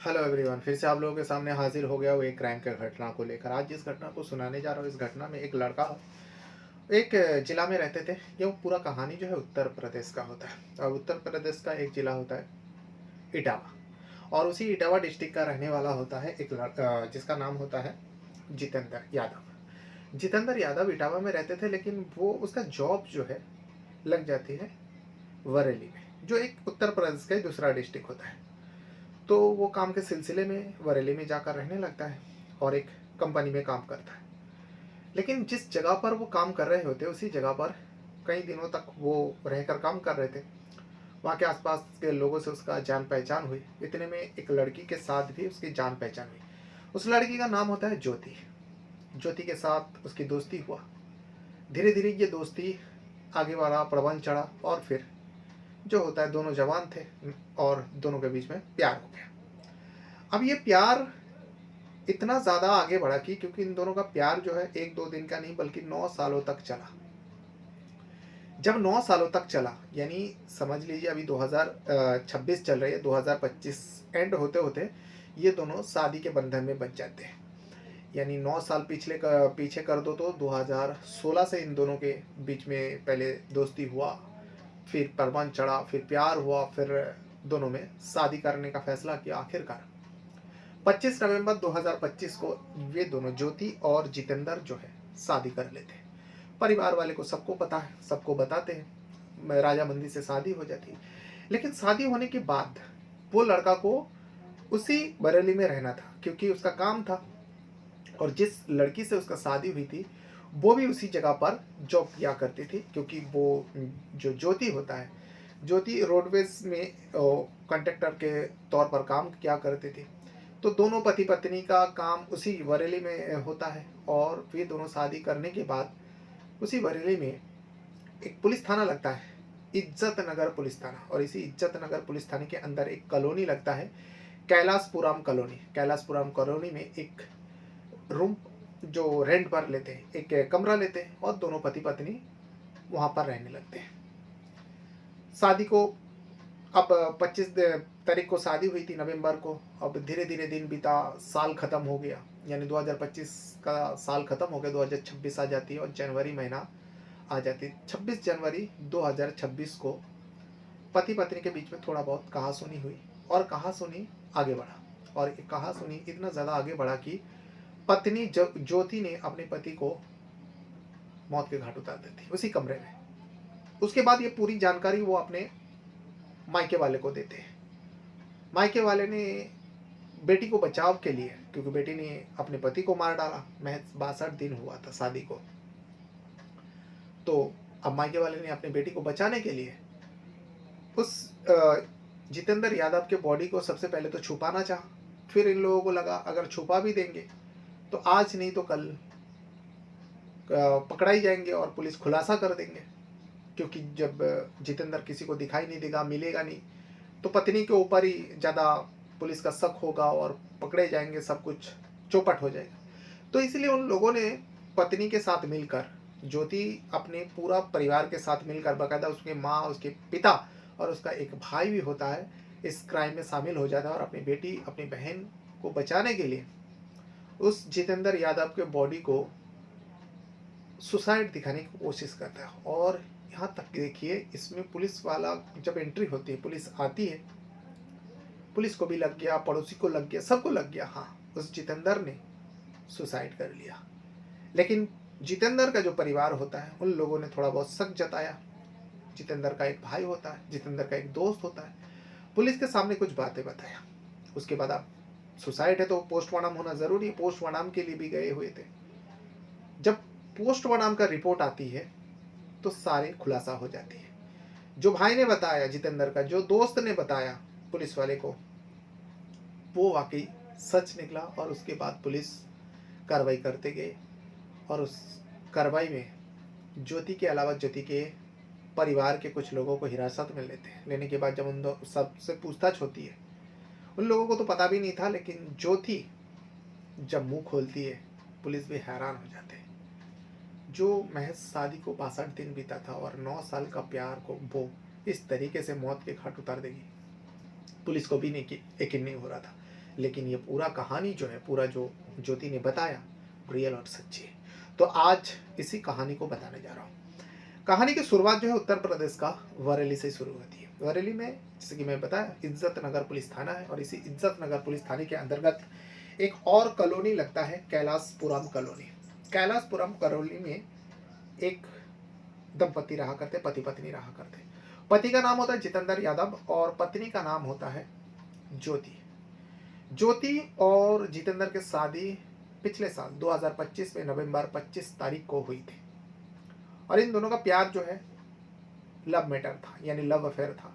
Hello everyone, फिर से आप लोगों के सामने हाजिर हो गया वो एक क्राइम के घटना को लेकर। आज जिस घटना को सुनाने जा रहा हूँ, इस घटना में एक लड़का एक जिला में रहते थे। ये वो पूरा कहानी जो है उत्तर प्रदेश का होता है और उत्तर प्रदेश का एक जिला होता है इटावा। और उसी इटावा डिस्ट्रिक्ट का रहने वाला होता है एक लड़का जिसका नाम होता है जितेंद्र यादव। जितेंद्र यादव इटावा में रहते थे, लेकिन वो उसका जॉब जो है लग जाती है बरेली में, जो एक उत्तर प्रदेश का ही दूसरा डिस्ट्रिक्ट होता है। तो वो काम के सिलसिले में बरेली में जाकर रहने लगता है और एक कंपनी में काम करता है। लेकिन जिस जगह पर वो काम कर रहे होते उसी जगह पर कई दिनों तक वो रहकर काम कर रहे थे। वहाँ के आसपास के लोगों से उसका जान पहचान हुई। इतने में एक लड़की के साथ भी उसकी जान पहचान हुई। उस लड़की का नाम होता है ज्योति। ज्योति के साथ उसकी दोस्ती हुआ। धीरे धीरे ये दोस्ती आगे बढ़ा, प्रबंध चढ़ा और फिर जो होता है दोनों जवान थे और दोनों के बीच में प्यार हो गया। अब ये प्यार इतना ज़्यादा आगे बढ़ा कि क्योंकि इन दोनों का प्यार जो है एक दो दिन का नहीं बल्कि 9 सालों तक चला। जब 9 सालों तक चला यानी समझ लीजिए अभी 2026 चल रही है, 2025 एंड होते होते ये दोनों शादी के बंधन में बच जाते हैं। यानी 9 साल पीछे कर दो तो 2016 से इन दोनों के बीच में पहले दोस्ती हुआ, फिर परवान चढ़ा, फिर प्यार हुआ, फिर दोनों में शादी करने का फैसला किया। आखिरकार 25 नवंबर 2025 को ये दोनों ज्योति और जितेंद्र जो है शादी कर लेते हैं। परिवार वाले को सबको पता है, सबको बताते हैं, राजा मंदी से शादी हो जाती है। लेकिन शादी होने के बाद वो लड़का को उसी बरेली में रहना था क्योंकि उसका काम था। और जिस लड़की से उसका शादी हुई थी वो भी उसी जगह पर जॉब किया करती थी, क्योंकि वो जो ज्योति होता है, ज्योति रोडवेज में कंडक्टर के तौर पर काम किया करती थी। तो दोनों पति पत्नी का काम उसी बरेली में होता है। और वे दोनों शादी करने के बाद उसी बरेली में एक पुलिस थाना लगता है, इज्जत नगर पुलिस थाना। और इसी इज्जत नगर पुलिस थाने के अंदर एक कॉलोनी लगता है, कैलाशपुरम कॉलोनी। कैलाशपुरम कॉलोनी में एक रूम जो रेंट पर लेते हैं, एक कमरा लेते हैं और दोनों पति पत्नी वहाँ पर रहने लगते हैं। शादी को अब 25 तारीख को शादी हुई थी नवंबर को। अब धीरे धीरे दिन बीता, साल खत्म हो गया। यानी 2025 का साल खत्म हो गया, 2026 आ जाती है और जनवरी महीना आ जाती है। 26 जनवरी 2026 को पति पत्नी के बीच में थोड़ा बहुत कहा सुनी हुई और कहा सुनी आगे बढ़ा। और ये कहा सुनी इतना ज़्यादा आगे बढ़ा कि पत्नी ज्योति ने अपने पति को मौत के घाट उतार दी थी उसी कमरे में। उसके बाद ये पूरी जानकारी वो अपने मायके वाले को देते हैं। मायके वाले ने बेटी को बचाव के लिए, क्योंकि बेटी ने अपने पति को मार डाला, महज 62 दिन हुआ था शादी को। तो अब मायके वाले ने अपने बेटी को बचाने के लिए उस जितेंद्र यादव के बॉडी को सबसे पहले तो छुपाना चाहा। फिर इन लोगों को लगा अगर छुपा भी देंगे तो आज नहीं तो कल पकड़ा ही जाएंगे और पुलिस खुलासा कर देंगे। क्योंकि जब जितेंद्र किसी को दिखाई नहीं देगा, मिलेगा नहीं, तो पत्नी के ऊपर ही ज़्यादा पुलिस का शक होगा और पकड़े जाएंगे, सब कुछ चौपट हो जाएगा। तो इसलिए उन लोगों ने पत्नी के साथ मिलकर, ज्योति अपने पूरा परिवार के साथ मिलकर, बाकायदा उसके माँ, उसके पिता और उसका एक भाई भी होता है, इस क्राइम में शामिल हो जाता है और अपनी बेटी, अपनी बहन को बचाने के लिए उस जितेंद्र यादव के बॉडी को सुसाइड दिखाने की कोशिश करता है। और यहाँ तक देखिए, इसमें पुलिस वाला जब एंट्री होती है, पुलिस आती है, पुलिस को भी लग गया, पड़ोसी को लग गया, सबको लग गया, हाँ उस जितेंद्र ने सुसाइड कर लिया। लेकिन जितेंद्र का जो परिवार होता है उन लोगों ने थोड़ा बहुत शक जताया। जितेंद्र का एक भाई होता है, जितेंद्र का एक दोस्त होता है, पुलिस के सामने कुछ बातें बताया। उसके बाद अब सुसाइड है तो पोस्टमार्टम होना जरूरी है, पोस्टमार्टम के लिए भी गए हुए थे। जब पोस्टमार्टम का रिपोर्ट आती है तो सारे खुलासा हो जाती है। जो भाई ने बताया जितेंद्र का, जो दोस्त ने बताया पुलिस वाले को, वो वाकई सच निकला। और उसके बाद पुलिस कार्रवाई करते गए और उस कार्रवाई में ज्योति के अलावा ज्योति के परिवार के कुछ लोगों को हिरासत में लेते हैं। लेने के बाद जब उन सबसे पूछताछ होती है, उन लोगों को तो पता भी नहीं था, लेकिन ज्योति जब मुंह खोलती है पुलिस भी हैरान हो जाते हैं। जो महज शादी को 62 दिन बीता था और 9 साल का प्यार को वो इस तरीके से मौत के घाट उतार देगी, पुलिस को भी नहीं, यकीन नहीं हो रहा था। लेकिन ये पूरा कहानी जो है, पूरा जो ज्योति ने बताया, रियल और सच्ची है। तो आज इसी कहानी को बताने जा रहा हूँ। कहानी की शुरुआत जो है उत्तर प्रदेश का बरेली से शुरू होती है। बरेली में, जैसे कि मैं बताया, इज्जत नगर पुलिस थाना है और इसी इज्जत नगर पुलिस थाने के अंतर्गत एक और कॉलोनी लगता है, कैलाशपुरम कॉलोनी। कैलाशपुरम कॉलोनी में एक दंपति रहा करते, पति पत्नी रहा करते। पति का नाम होता है जितेंद्र यादव और पत्नी का नाम होता है ज्योति। ज्योति और जितेंद्र की शादी पिछले साल 2025 में नवंबर 25 तारीख को हुई थी और इन दोनों का प्यार जो है लव मैटर था, यानी लव अफेयर था।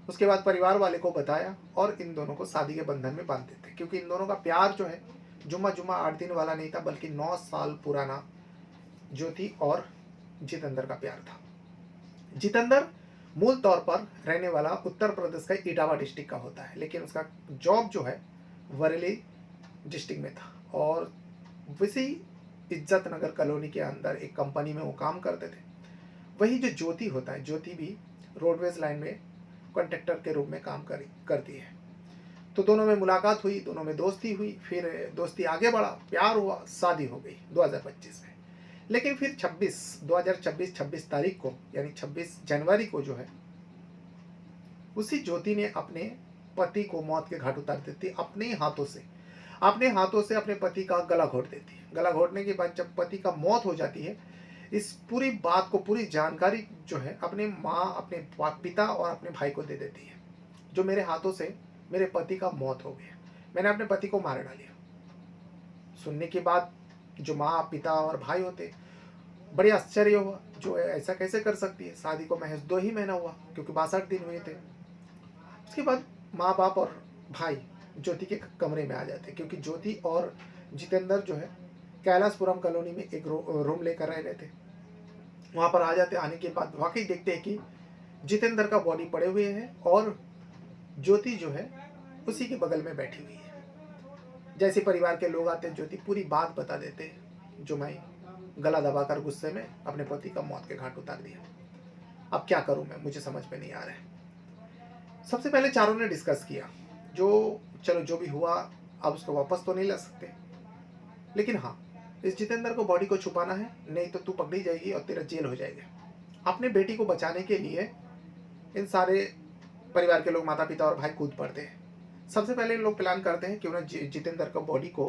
उसके बाद परिवार वाले को बताया और इन दोनों को शादी के बंधन में बांध देते, क्योंकि इन दोनों का प्यार जो है जुम्मा जुम्मा 8 दिन वाला नहीं था, बल्कि 9 साल पुराना ज्योति और जितेंद्र का प्यार था। जितेंद्र मूल तौर पर रहने वाला उत्तर प्रदेश का इटावा डिस्ट्रिक्ट का होता है, लेकिन उसका जॉब जो है बरेली डिस्ट्रिक्ट में था और वैसे ही इज्जत नगर कॉलोनी के अंदर एक कंपनी में वो काम करते थे। वही जो ज्योति होता है, ज्योति भी रोडवेज लाइन में कॉन्ट्रैक्टर के रूप में काम करती है। तो दोनों में मुलाकात हुई, दोनों में दोस्ती हुई, फिर दोस्ती आगे बढ़ा, प्यार हुआ, शादी हो गई 2025 में। लेकिन फिर 26 तारीख को, यानी 26 जनवरी को जो है, उसी ज्योति ने अपने पति को मौत के घाट उतार देती, अपने हाथों से अपने पति का गला घोट देती है। गला घोटने के बाद जब पति का मौत हो जाती है, इस पूरी बात को, पूरी जानकारी जो है अपने माँ, अपने पिता और अपने भाई को दे देती है, जो मेरे हाथों से मेरे पति का मौत हो गया, मैंने अपने पति को मार डालिया। सुनने के बाद जो माँ, पिता और भाई होते, बड़े आश्चर्य हुआ, जो ऐसा कैसे कर सकती है। शादी को महज 2 ही महीना हुआ, क्योंकि 62 दिन हुए थे। उसके बाद माँ बाप और भाई ज्योति के कमरे में आ जाते, क्योंकि ज्योति और जितेंद्र जो है कैलाशपुरम कॉलोनी में एक रूम लेकर रह रहे थे। वहाँ पर आ जाते, आने के बाद वाकई देखते हैं कि जितेंद्र का बॉडी पड़े हुए है और ज्योति जो है उसी के बगल में बैठी हुई है। जैसे परिवार के लोग आते, ज्योति पूरी बात बता देते, जो मैं गला दबाकर गुस्से में अपने पति का मौत के घाट उतार दिया। अब क्या करूं मैं, मुझे समझ में नहीं आ रहा है। सबसे पहले चारों ने डिस्कस किया, चलो जो भी हुआ, अब उसको वापस तो नहीं ला सकते, लेकिन हाँ, इस जितेंद्र को बॉडी को छुपाना है, नहीं तो तू पकड़ी जाएगी और तेरा जेल हो जाएगा। अपने बेटी को बचाने के लिए इन सारे परिवार के लोग, माता पिता और भाई कूद पड़ते हैं। सबसे पहले इन लोग प्लान करते हैं क्यों ना जितेंद्र का बॉडी को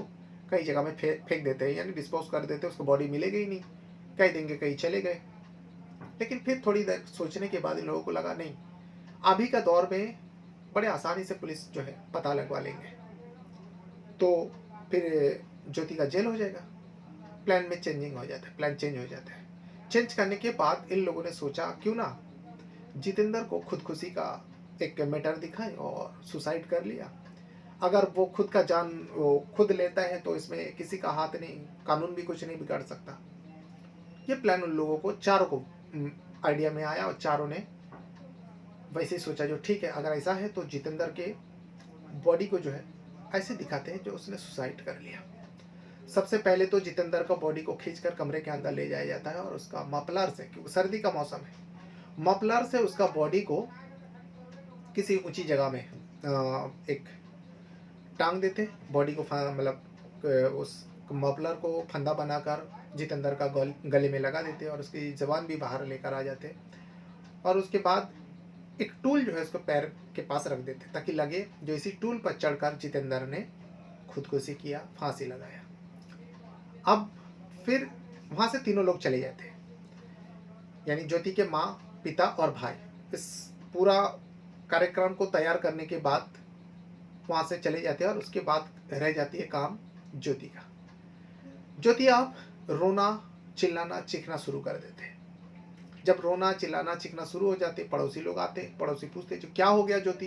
कई जगह में फेंक देते हैं, यानी डिस्पोज कर देते हैं, उसको बॉडी मिलेगी ही नहीं, कह देंगे कहीं चले गए। लेकिन फिर थोड़ी देर सोचने के बाद इन लोगों को लगा, नहीं, अभी का दौर में बड़े आसानी से पुलिस जो है पता लगवा लेंगे, तो फिर ज्योति का जेल हो जाएगा। प्लान चेंज हो जाता है। चेंज करने के बाद इन लोगों ने सोचा, क्यों ना जितेंद्र को खुदकुशी का एक मैटर दिखाएं और सुसाइड कर लिया। अगर वो खुद लेता है तो इसमें किसी का हाथ नहीं, कानून भी कुछ नहीं बिगाड़ सकता। ये प्लान उन लोगों को, चारों को आइडिया में आया और चारों ने वैसे ही सोचा, जो ठीक है, अगर ऐसा है तो जितेंद्र के बॉडी को जो है ऐसे दिखाते हैं जो उसने सुसाइड कर लिया। सबसे पहले तो जितेंद्र का बॉडी को खींचकर कमरे के अंदर ले जाया जाता है और उसका मफलर से, क्योंकि सर्दी का मौसम है, मफलर से उसका बॉडी को किसी ऊंची जगह में एक टांग देते, बॉडी को मतलब उस मफलर को फंदा बनाकर जितेंद्र का गले में लगा देते और उसकी जबान भी बाहर लेकर आ जाते और उसके बाद एक टूल जो है उसको पैर के पास रख देते, ताकि लगे जो इसी टूल पर चढ़कर जितेंद्र ने खुदकुशी किया, फांसी लगाया। अब फिर वहां से तीनों लोग चले जाते हैं, यानी ज्योति के माँ, पिता और भाई। इस पूरा कार्यक्रम को तैयार करने के बाद वहां से चले जाते हैं और उसके बाद रह जाती है काम ज्योति का। ज्योति आप रोना, चिल्लाना, चीखना शुरू कर देते हैं। जब रोना, चिल्लाना, चीखना शुरू हो जाते, पड़ोसी लोग आते, पड़ोसी पूछते, जो क्या हो गया ज्योति?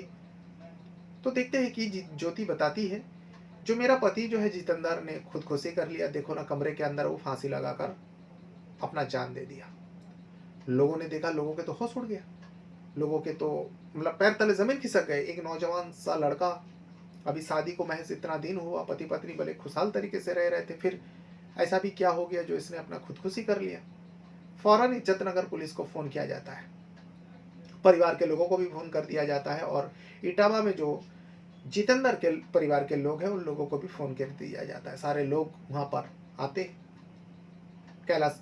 तो देखते हैं कि ज्योति बताती है, जो मेरा पति जो है जितेंद्र ने खुदकुशी कर लिया, देखो ना, कमरे के अंदर वो फांसी लगाकर अपना जान दे दिया। लोगों ने देखा, लोगों के तो होश उड़ गया, लोगों के तो मतलब पैर तले जमीन खिसक गए। एक नौजवान सा लड़का, अभी शादी को महज इतना दिन हुआ, पति पत्नी भले खुशहाल तरीके से रह रहे थे, फिर ऐसा भी क्या हो गया जो इसने अपना खुदकुशी कर लिया। फौरन इज्जत नगर पुलिस को फोन किया जाता है, परिवार के लोगों को भी फोन कर दिया जाता है और इटावा में जो जितेंद्र के परिवार के लोग हैं उन लोगों को भी फ़ोन कर दिया जाता है। सारे लोग वहाँ पर आते, कैलाश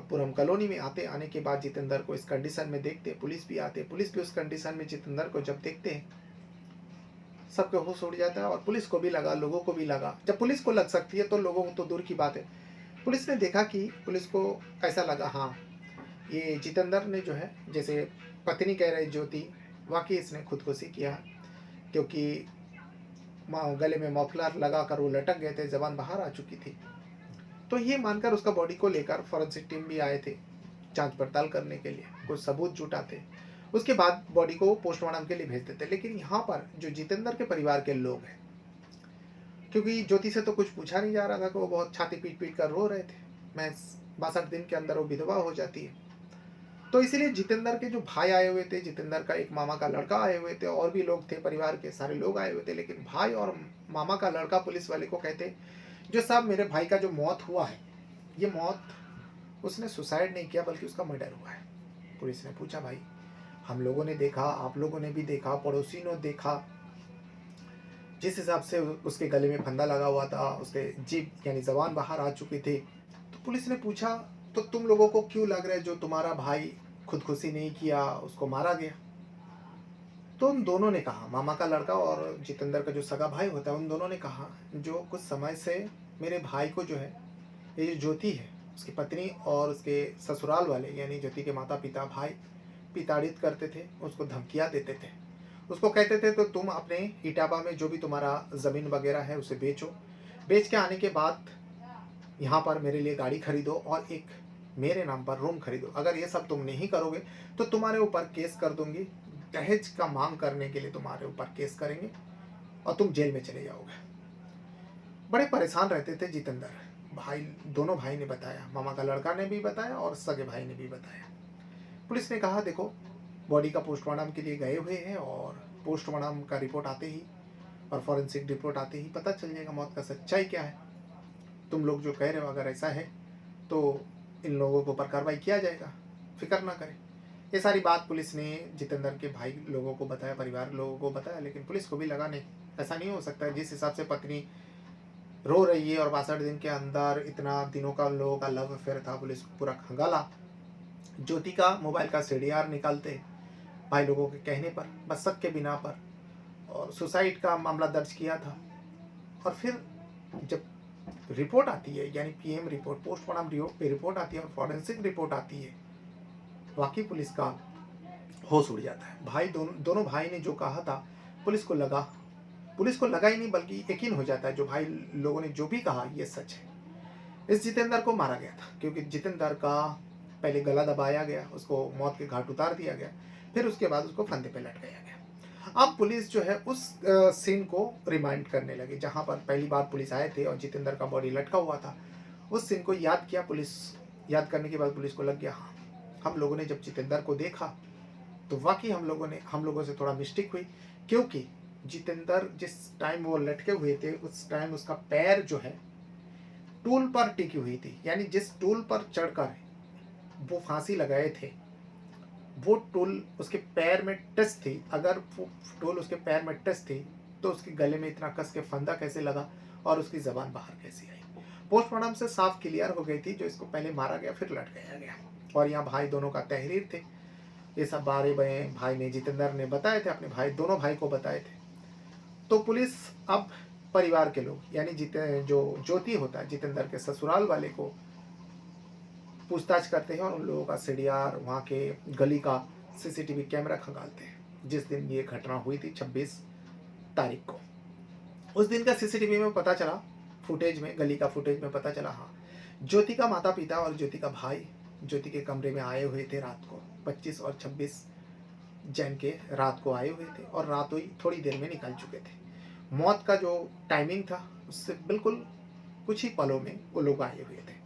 पुरम कॉलोनी में आते। आने के बाद जितेंद्र को इस कंडीशन में देखते, पुलिस भी आते, पुलिस भी उस कंडीशन में जितेंद्र को जब देखते हैं, सबके होश उड़ जाता है। और पुलिस को भी लगा, लोगों को भी लगा, जब पुलिस को लग सकती है तो लोगों को तो दूर की बात है। पुलिस ने देखा कि पुलिस को ऐसा लगा, हाँ ये जितेंद्र ने जो है, जैसे पत्नी कह रही ज्योति, वाकई इसने खुदकुशी किया, क्योंकि गले में मफलर लगा कर वो लटक गए थे, जबान बाहर आ चुकी थी। तो ये मानकर उसका बॉडी को लेकर फॉरेंसिक टीम भी आए थे जांच पड़ताल करने के लिए, कुछ सबूत जुटाते, उसके बाद बॉडी को पोस्टमार्टम के लिए भेजते थे। लेकिन यहाँ पर जो जितेंद्र के परिवार के लोग हैं, क्योंकि ज्योति से तो कुछ पूछा नहीं जा रहा था कि वो बहुत छाती पीट पीट कर रो रहे थे, मैं 62 दिन के अंदर वो विधवा हो जाती है, तो इसीलिए जितेंद्र के जो भाई आए हुए थे, जितेंद्र का एक मामा का लड़का आए हुए थे, और भी लोग थे, परिवार के सारे लोग आए हुए थे। लेकिन भाई और मामा का लड़का पुलिस वाले को कहते, जो साहब मेरे भाई का जो मौत हुआ है, ये मौत उसने सुसाइड नहीं किया बल्कि उसका मर्डर हुआ है। पुलिस ने पूछा, भाई हम लोगों ने देखा, आप लोगों ने भी देखा, पड़ोसी ने देखा, जिस हिसाब से उसके गले में फंदा लगा हुआ था, उसके जीभ यानी जबान बाहर आ चुकी थी। तो पुलिस ने पूछा, तो तुम लोगों को क्यों लग रहा है जो तुम्हारा भाई खुदकुशी नहीं किया, उसको मारा गया? तो उन दोनों ने कहा, मामा का लड़का और जितेंद्र का जो सगा भाई होता है, उन दोनों ने कहा, जो कुछ समय से मेरे भाई को जो है, ये जो ज्योति है, उसकी पत्नी और उसके ससुराल वाले यानी ज्योति के माता पिता भाई पिताड़ित करते थे, उसको धमकियाँ देते थे, उसको कहते थे तो तुम अपने इटाबा में जो भी तुम्हारा ज़मीन वगैरह है उसे बेचो, बेच के आने के बाद यहाँ पर मेरे लिए गाड़ी खरीदो और एक मेरे नाम पर रूम खरीदो, अगर ये सब तुम नहीं करोगे तो तुम्हारे ऊपर केस कर दूंगी, दहेज का मांग करने के लिए तुम्हारे ऊपर केस करेंगे और तुम जेल में चले जाओगे। बड़े परेशान रहते थे जितेंद्र भाई, दोनों भाई ने बताया, मामा का लड़का ने भी बताया और सगे भाई ने भी बताया। पुलिस ने कहा, देखो बॉडी का पोस्टमार्टम के लिए गए हुए हैं और पोस्टमार्टम का रिपोर्ट आते ही और फॉरेंसिक रिपोर्ट आते ही पता चल जाएगा मौत का सच्चाई क्या है। तुम लोग जो कह रहे हो अगर ऐसा है तो इन लोगों के ऊपर कार्रवाई किया जाएगा, फिक्र ना करें। ये सारी बात पुलिस ने जितेंद्र के भाई लोगों को बताया, परिवार लोगों को बताया। लेकिन पुलिस को भी लगा नहीं, ऐसा नहीं हो सकता। जिस हिसाब से पत्नी रो रही है और 62 दिन के अंदर इतना दिनों का लोगों का लव अफेयर था, पुलिस को पूरा खंगाला। ज्योति का मोबाइल का सीडीआर निकालते भाई लोगों के कहने पर, बस शक के बिना पर, और सुसाइड का मामला दर्ज किया था। और फिर जब रिपोर्ट आती है यानी पीएम रिपोर्ट, पोस्टमार्टम रिपोर्ट आती है और फॉरेंसिक रिपोर्ट आती है, वाकई पुलिस का होश उड़ जाता है। भाई दोनों भाई ने जो कहा था पुलिस को लगा, पुलिस को लगा ही नहीं बल्कि यकीन हो जाता है, जो भाई लोगों ने जो भी कहा ये सच है। इस जितेंद्र को मारा गया था क्योंकि जितेंद्र का पहले गला दबाया गया, उसको मौत के घाट उतार दिया गया, फिर उसके बाद उसको फंदे पे लटकाया गया। अब पुलिस जो है उस सीन को रिमाइंड करने लगी जहां पर पहली बार पुलिस आए थे और जितेंद्र का बॉडी लटका हुआ था, उस सीन को याद किया पुलिस। याद करने के बाद पुलिस को लग गया, हाँ हम लोगों ने जब जितेंद्र को देखा तो वाकई हम लोगों से थोड़ा मिस्टेक हुई, क्योंकि जितेंद्र जिस टाइम वो लटके हुए थे उस टाइम उसका पैर जो है टूल पर टिकी हुई थी, यानी जिस टूल पर चढ़कर वो फांसी लगाए थे वो टूल उसके पैर में टच थी। अगर वो टूल उसके पैर में टच थी तो उसके गले में इतना कस के फंदा कैसे लगा और उसकी जबान बाहर कैसे आई? पोस्टमार्टम से साफ क्लियर हो गई थी, जो इसको पहले मारा गया फिर लटकाया गया। और यहाँ भाई दोनों का तहरीर थे, ये सब बारे में भाई ने जितेंद्र ने बताए थे, अपने भाई दोनों भाई को बताए थे। तो पुलिस अब परिवार के लोग यानी जो ज्योति होता है जितेंद्र के ससुराल वाले को पूछताछ करते हैं और उन लोगों का सीडीआर, वहाँ के गली का सीसीटीवी कैमरा खंगालते हैं। जिस दिन ये घटना हुई थी 26 तारीख को, उस दिन का सीसीटीवी में पता चला, फुटेज में, गली का फुटेज में पता चला, हाँ ज्योति का माता पिता और ज्योति का भाई ज्योति के कमरे में आए हुए थे रात को। 25 और 26 जैन के रात को आए हुए थे और रात हुई थोड़ी देर में निकल चुके थे। मौत का जो टाइमिंग था उससे बिल्कुल कुछ ही पलों में वो लोग आए हुए थे।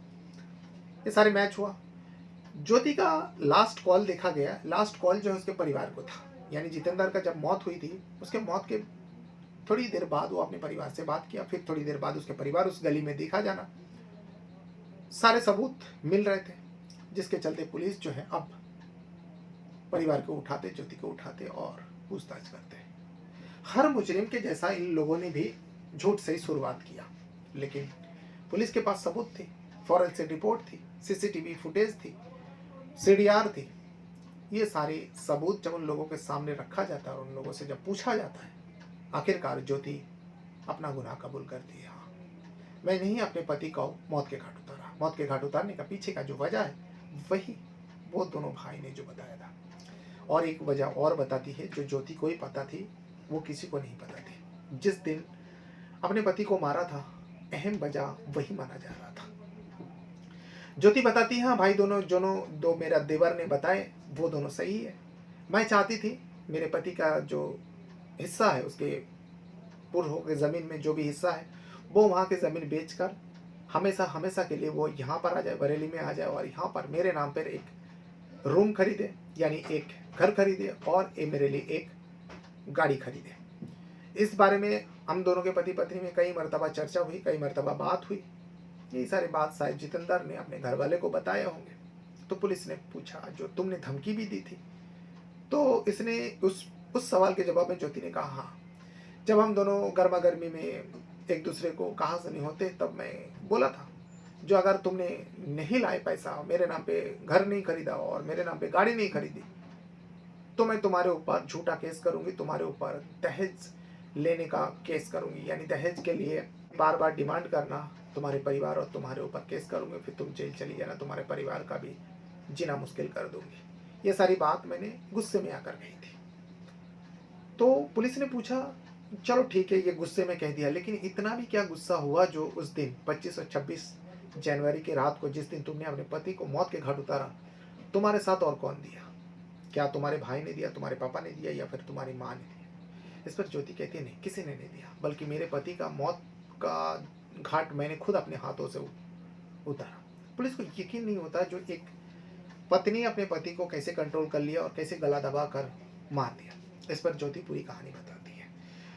ये सारे मैच हुआ। ज्योति का लास्ट कॉल देखा गया, लास्ट कॉल जो है उसके परिवार को था, यानी जितेंद्र का जब मौत हुई थी उसके मौत के थोड़ी देर बाद वो अपने परिवार से बात किया, फिर थोड़ी देर बाद उसके परिवार उस गली में देखा जाना, सारे सबूत मिल रहे थे, जिसके चलते पुलिस जो है अब परिवार को उठाते, ज्योति को उठाते और पूछताछ करते। हर मुजरिम के जैसा इन लोगों ने भी झूठ से ही शुरुआत किया, लेकिन पुलिस के पास सबूत थी, फॉरेंसिक रिपोर्ट थी, सीसीटीवी फुटेज थी, सीडीआर थी। ये सारे सबूत जब उन लोगों के सामने रखा जाता है और उन लोगों से जब पूछा जाता है, आखिरकार ज्योति अपना गुनाह कबूल करती है। हाँ, मैंने ही अपने पति को मौत के घाट उतारा। मौत के घाट उतारने का पीछे का जो वजह है वही वो दोनों भाई ने जो बताया था। और एक वजह और बताती है जो ज्योति को ही पता थी, वो किसी को नहीं पता थी। जिस दिन अपने पति को मारा था, अहम वजह वही माना जा रहा था। ज्योति बताती है, हाँ भाई दोनों दोनों दो मेरा देवर ने बताए वो दोनों सही है। मैं चाहती थी मेरे पति का जो हिस्सा है, उसके पूर्व हो के ज़मीन में जो भी हिस्सा है, वो वहाँ की ज़मीन बेचकर हमेशा हमेशा के लिए वो यहाँ पर आ जाए, बरेली में आ जाए और यहाँ पर मेरे नाम पर एक रूम खरीदे, यानी एक घर खरीदे और मेरे लिए एक गाड़ी खरीदे। इस बारे में हम दोनों के पति पत्नी में कई मरतबा चर्चा हुई, कई मरतबा बात हुई। ये सारी बात शायद जितेंद्र ने अपने घर वाले को बताए होंगे। तो पुलिस ने पूछा, जो तुमने धमकी भी दी थी? तो इसने उस सवाल के जवाब में ज्योति ने कहा, हाँ, जब हम दोनों गर्मा गर्मी में एक दूसरे को कहा सुनी होते तब मैं बोला था, जो अगर तुमने नहीं लाए पैसा, मेरे नाम पे घर नहीं खरीदा और मेरे नाम पे गाड़ी नहीं खरीदी, तो मैं तुम्हारे ऊपर झूठा केस करूंगी, तुम्हारे ऊपर दहेज लेने का केस करूंगी, यानी दहेज के लिए बार बार डिमांड करना, तुम्हारे परिवार और तुम्हारे ऊपर केस करूंगी, फिर तुम जेल चली जाना, तुम्हारे परिवार का भी जीना मुश्किल कर दूंगी। ये सारी बात मैंने गुस्से में आकर कही थी। तो पुलिस ने पूछा, चलो ठीक है, ये गुस्से में कह दिया, लेकिन इतना भी क्या गुस्सा हुआ जो उस दिन 25 और 26 जनवरी की रात को, जिस दिन तुमने अपने पति को मौत के घाट उतारा, तुम्हारे साथ और कौन दिया? क्या तुम्हारे भाई ने दिया, तुम्हारे पापा ने दिया, या फिर तुम्हारी माँ ने दिया? इस पर ज्योति कहती है, नहीं, किसी ने नहीं दिया, बल्कि मेरे पति का मौत का घाट मैंने खुद अपने हाथों से उतारा। पुलिस को यकीन नहीं होता जो एक पत्नी अपने पति को कैसे कंट्रोल कर लिया और कैसे गला दबा कर मार दिया। इस पर ज्योति पूरी कहानी बताती है।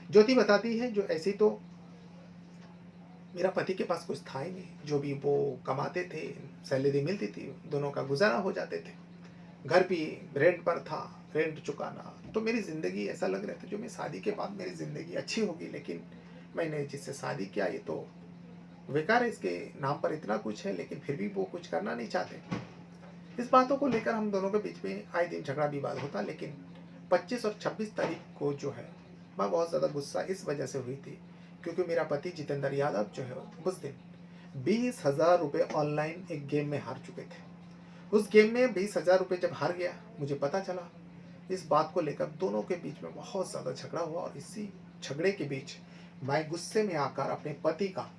ज्योति बताती है, जो ऐसी तो मेरा पति के पास कुछ था ही नहीं, जो भी वो कमाते थे, सैलरी मिलती थी, दोनों का गुजारा हो जाते थे। घर भी रेंट पर था, रेंट चुकाना, तो मेरी ज़िंदगी ऐसा लग रहा था जो मैं शादी के बाद मेरी ज़िंदगी अच्छी होगी, लेकिन मैंने जिससे शादी किया ये तो बेकार है, इसके नाम पर इतना कुछ है लेकिन फिर भी वो कुछ करना नहीं चाहते। इस बातों को लेकर हम दोनों के बीच में आए दिन झगड़ा विवाद होता, लेकिन 25 और 26 तारीख को जो है मैं बहुत ज़्यादा गुस्सा इस वजह से हुई थी, क्योंकि मेरा पति जितेंद्र यादव जो है उस दिन 20,000 रुपये ऑनलाइन एक गेम में हार चुके थे। उस गेम में 20,000 रुपये जब हार गया, मुझे पता चला, इस बात को लेकर दोनों के बीच में बहुत ज़्यादा झगड़ा हुआ और इसी झगड़े के बीच मैं गुस्से में आकर अपने पति का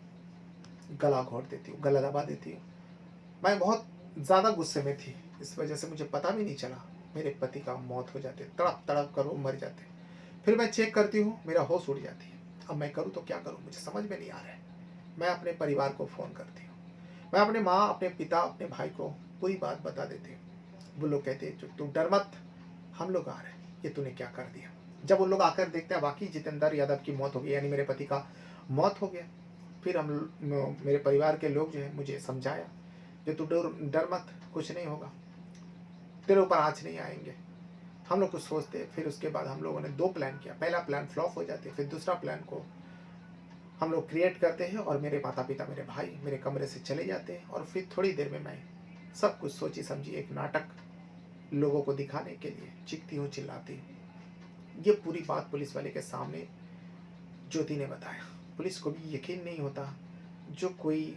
गला घोट देती हूँ, गला दबा देती हूँ। मैं बहुत ज़्यादा गुस्से में थी, इस वजह से मुझे पता भी नहीं चला मेरे पति का मौत हो जाते, तड़प तड़प कर वो मर जाते। फिर मैं चेक करती हूँ, मेरा होश उड़ जाती है। अब मैं करूँ तो क्या करूँ, मुझे समझ में नहीं आ रहा है। मैं अपने परिवार को फ़ोन करती हूँ, मैं अपने माँ, अपने पिता, अपने भाई को पूरी बात बता देती हूँ। वो लोग कहते हैं, तू डर मत, हम लोग आ रहे हैं, ये तूने क्या कर दिया। जब उन लोग आकर देखते हैं वाकई जितेंद्र यादव की मौत हो गई, यानी मेरे पति का मौत हो गया, फिर मेरे परिवार के लोग जो है मुझे समझाया, जो तू डर मत, कुछ नहीं होगा, तेरे ऊपर आँच नहीं आएंगे। हम लोग कुछ सोचते, फिर उसके बाद हम लोगों ने 2 प्लान किया। पहला प्लान फ्लॉप हो जाते, फिर दूसरा प्लान को हम लोग क्रिएट करते हैं और मेरे माता पिता, मेरे भाई मेरे कमरे से चले जाते हैं और फिर थोड़ी देर में मैं सब कुछ सोची समझी एक नाटक लोगों को दिखाने के लिए चीखती हूँ, चिल्लाती हूँ। ये पूरी बात पुलिस वाले के सामने ज्योति ने बताया। पुलिस को भी यकीन नहीं होता, जो कोई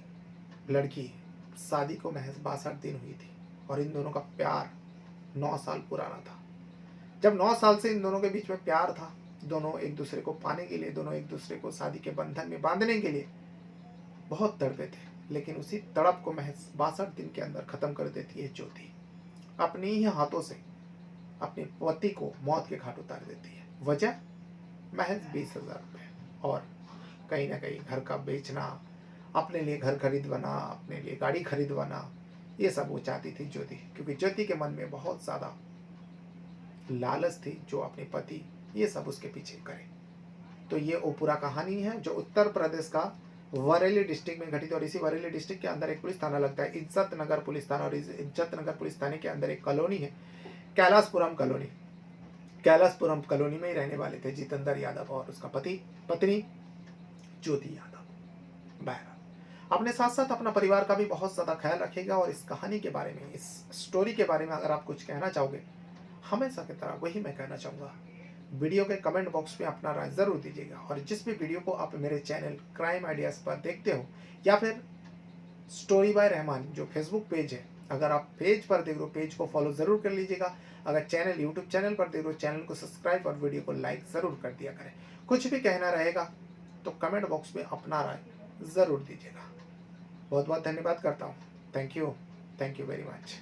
लड़की शादी को महज 62 दिन हुई थी और इन दोनों का प्यार 9 साल पुराना था। जब 9 साल से इन दोनों के बीच में प्यार था, दोनों एक दूसरे को पाने के लिए, दोनों एक दूसरे को शादी के बंधन में बांधने के लिए बहुत तड़पे थे, लेकिन उसी तड़प को महज 62 दिन के अंदर खत्म कर देती है ज्योति। अपने ही हाथों से अपने पति को मौत के घाट उतार देती है। वजह महज 20,000 रुपये और कहीं ना कहीं घर का बेचना, अपने लिए घर खरीदवाना, अपने लिए गाड़ी खरीदवाना, ये सब वो चाहती थी ज्योति, क्योंकि ज्योति के मन में बहुत ज़्यादा लालच थी जो अपने पति ये सब उसके पीछे करे। तो ये वो पूरा कहानी है जो उत्तर प्रदेश का बरेली डिस्ट्रिक्ट में घटित, और इसी बरेली डिस्ट्रिक्ट के अंदर एक पुलिस थाना लगता है, इज्जत नगर पुलिस थाना, और इस इज्जत नगर पुलिस थाने के अंदर एक कॉलोनी है, कैलाशपुरम कॉलोनी। कैलाशपुरम कॉलोनी में ही रहने वाले थे जितेंद्र यादव और उसका पत्नी ज्योति यादव। बहरहाल अपने साथ साथ अपना परिवार का भी बहुत ज़्यादा ख्याल रखिएगा। और इस कहानी के बारे में, इस स्टोरी के बारे में अगर आप कुछ कहना चाहोगे, हमेशा की तरह वही मैं कहना चाहूँगा, वीडियो के कमेंट बॉक्स में अपना राय ज़रूर दीजिएगा। और जिस भी वीडियो को आप मेरे चैनल क्राइम आइडियाज़ पर देखते हो, या फिर स्टोरी बाय रहमान जो फेसबुक पेज है, अगर आप पेज पर देख रहे हो, पेज को फॉलो ज़रूर कर लीजिएगा। अगर चैनल यूट्यूब चैनल पर देख रहे हो, चैनल को सब्सक्राइब और वीडियो को लाइक ज़रूर कर दिया करें। कुछ भी कहना रहेगा तो कमेंट बॉक्स में अपना राय ज़रूर दीजिएगा। बहुत बहुत धन्यवाद करता हूँ। Thank you very much.